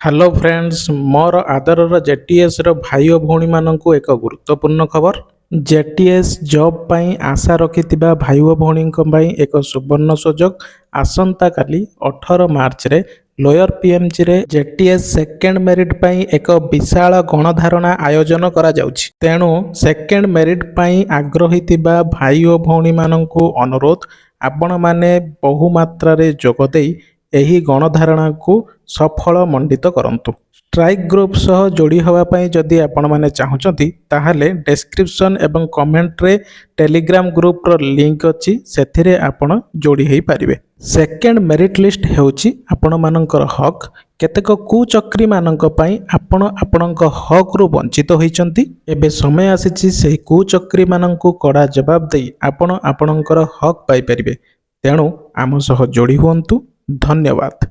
Hello friends मोर आदरर JTS रो भाई और भौणी माननकु एक गुरुत्वपूर्ण खबर। जेटीएस जॉब पाई आशा रखिथिबा भाई और भौणीक पाई एक सुवर्ण सुजोग। आसंता काली 18 मार्च रे लोयर पीएमजी रे जेटीएस सेकेंड मेरिट पाई एक विशाल गणधारणा आयोजन करा जाउछि। तेणु सेकेंड मेरिट पाई आग्रही थिबा भाई और भौणी माननकु अनुरोध आपण माने बहु मात्रा रे जोग देई एही गणधारणा को सफल मंडित करंतु। स्ट्राइक ग्रुप सह जोड़ी हवा पाई जदि आपण माने चाहुचंती ताहाले डिस्क्रिप्शन एवं कमेंट रे टेलीग्राम ग्रुप रो लिंक अछि, सेथिरे आपण जोड़ी हेई पारिबे। सेकेंड मेरिट लिस्ट हेउची आपण मानकर हक। केतेक कुचक्री मानक पाई आपण आपणक हक रु वंचित होइचंती। एबे समय आसीची सेही कुचक्री मानकु कड़ा जवाब देई आपण आपणकर हक पाई परिबे। तेणु आम सह जोड़ी हुअन्तु। धन्यवाद।